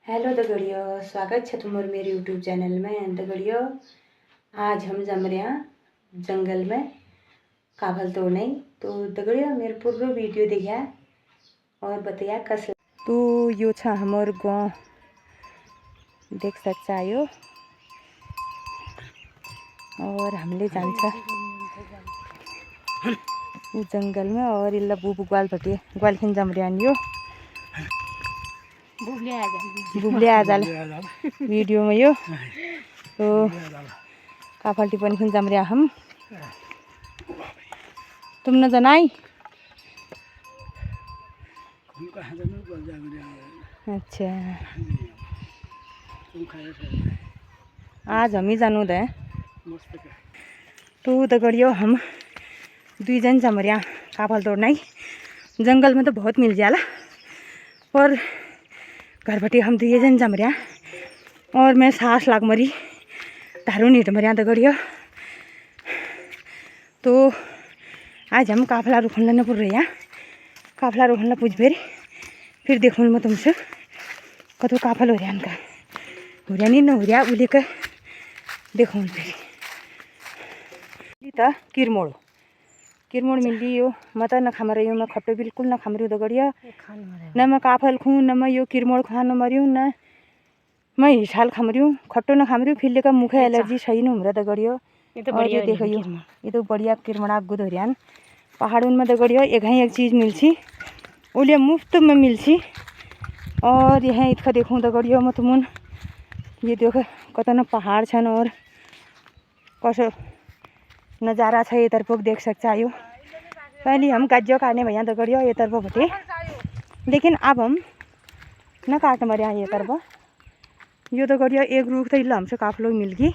Hello दगड़ियों, स्वागत है तुम्हारे मेरे यूट्यूब चैनल में। दगड़ियों, आज हम जम रहे हैं जंगल में काफल तोड़ने। तो दगड़ियों, मेरे पूरा वीडियो देखा और बताया कस। तो यो छ हमार गाँव, देख सकता यो। और हमले जान्छ जंगल में और इल्ला बुबु ग्वाल भटे ग्वाल खिन जम रहे यो। बुबले आजाल वीडियो में यो। तो काफल टिपन खिन जम रहे हम। तुम न जनाई? अच्छा, आज हम ही जानू दे। तो दगड़ियों, हम दुई जन जम रहे काफल तोड़ना। जंगल में तो बहुत मिल जाला, और घर बटे हम दुई जन जम रहे। और मैं सांस लाग मरी धारू नीट मरिया दगड़ियों। तो आज हम काफला रुखन न पुर रहे। काफला रुखन पूछ फिर देखूँ मैं तुमसे कतो काफल हो रहा का हो रहा नहीं न हो रहा उले का देखूँ। फिर त किरमोड़ मिली यो। म त न खाम रही हूँ, मैं खट्टो बिल्कुल न खाम रही हूँ दगड़िया। न मैं काफल खूँ, न मैं यो किरमोड़ खान मरी हूँ, न मैं हिसाल खाम रही हूँ। खट्टो न खाम रही हूँ, फिर का मुखे एलर्जी सही न हो दगड़ियो। और ये देखो ये तो बढ़िया किरमड़ा गुद हो रहा। पहाड़ों में दगड़ियो एक चीज़ मिलसी उलिया मुफ्त में मिलसी। और यहाँ इतना देखूँ दगड़ियो म तुम ये देखो कतना पहाड़ छन और कसो नज़ारा छ। ये तरफ देख सकता यो। पहले हम गज्जो काटने भैया दगड़ियो ये तरफ बटे, लेकिन अब हम न काट मरिया ये तरफ। यो दगड़ियो एक रूख तो इला हमसे काफी लोग मिल गई,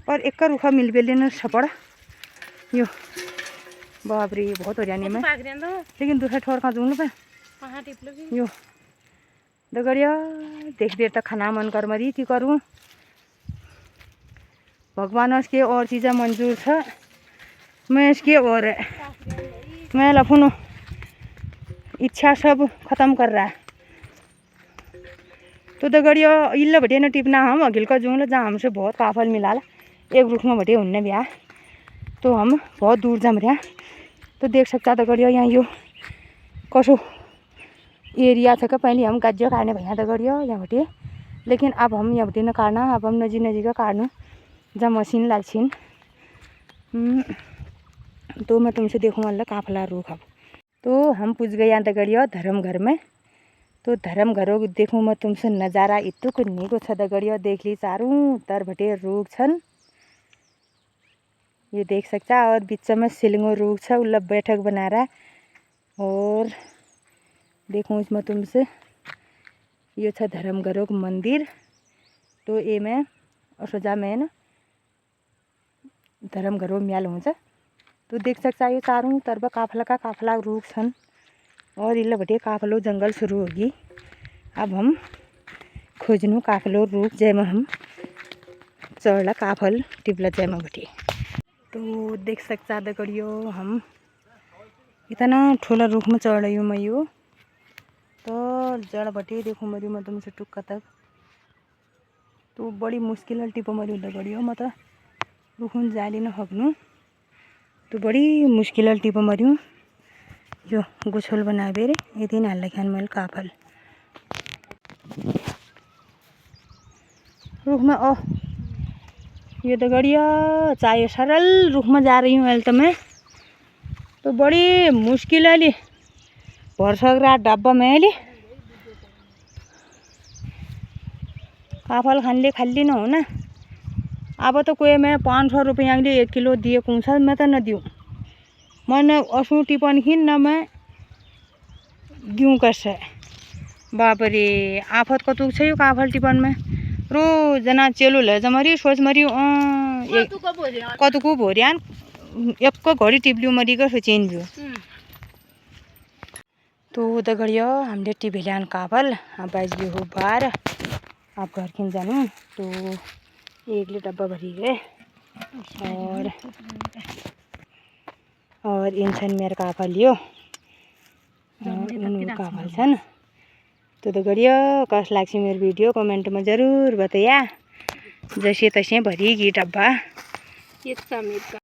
और एक का रूखा मिल बेले न छपड़ यो। बाप रे, बहुत हो जाने में, लेकिन दूसरा ठोर का जून पे यो दगड़िया देख देर तक खाना मन कर मरी की करूँ। भगवान के और चीज़ें मंजूर था, मैं इसके और मैं लफुन इच्छा सब खत्म कर रहा है। तो दगड़िया इल्ला बटे न टिपना हम अगिल का जूंग जहाँ हमसे बहुत काफल मिला एक रुख में बटे उनने ब्याह। तो हम बहुत दूर जम रहे। तो देख सकता दगड़िया यहाँ यो कसो एरिया था। पहले हम गज्जो काटने भैया दगड़ियो यहाँ बटे, लेकिन अब हम यहाँ बटे न काटना। अब हम नजीक काटू जहाँ मशीन लालछिन। तो मैं तुमसे देखूँ वाला काफला रूख। अब तो हम पूछ गए यहाँ दगड़ियो धर्म घर में। तो धर्म घरों देखूँ मैं तुमसे नज़ारा इतुक नीको छ दगड़ियो। देख ली चारों तर भटे रूख छन, ये देख सकता। और बीच में सिलिंगो रूख छ उल्ला बैठक बना रहा। और देखूँ इसमें तुमसे ये छ धर्म घरों मंदिर। तो ये में असोजा में न धर्म घरों म्याल हुन्छ। तो देख सकता ये चारों तरफ काफला रूख छन, और इल्ला बटे काफलो जंगल शुरू होगी। अब हम खोजनू काफलो रूख जैमा हम चढ़ला काफल टिपला जैमा बटे। तो देख सकता दगड़ियो हम इतना ठुला रूख में चढ़ रही हूँ मैं यो। तो जड़ बटे देखूँ मरी मैं तुमसे टुक्का तक। तो बड़ी मुश्किल टिप मरी दगड़ियो, मैं तो रुखुन जाली न हकनू। तो बड़ी मुश्किल टिप मरी यो गुछोल बना बेरे ये दिन हाल खान मैल काफल रुख में। ओह ये दगड़िया चाहे सरल रुख में जा रही हूँ अहिले तो मैं। तो बड़ी मुश्किल है भरसक डब्बा में अहिले काफल खाने खाली न हो ना। अब तो कोई मैं 500 रुपया 1 किलो दिए कौन सा मैं तो न दूँ। मैंने असू टिपन खिन न मैं दूँ कैसे। बाप रे आफत कतुक छ यो काफल टिपन में। रोजना चेलो ले जमरी सोच मरी कतुको भोरियान एक घड़ी टिप्लियो मरी का चेन भी। तो दगड़ियो हमने टिपेलियान काफल अब बाज भी हो बार। आप घर खिन जानू। तो एक डब्बा भरी गए और इन छन मेरे काफल यो काफल छन। तो दगड़ियों कस लाग्छ मेरो भिडियो कमेंट में जरूर बताया। जैसे तैसे भरी गई डब्बा।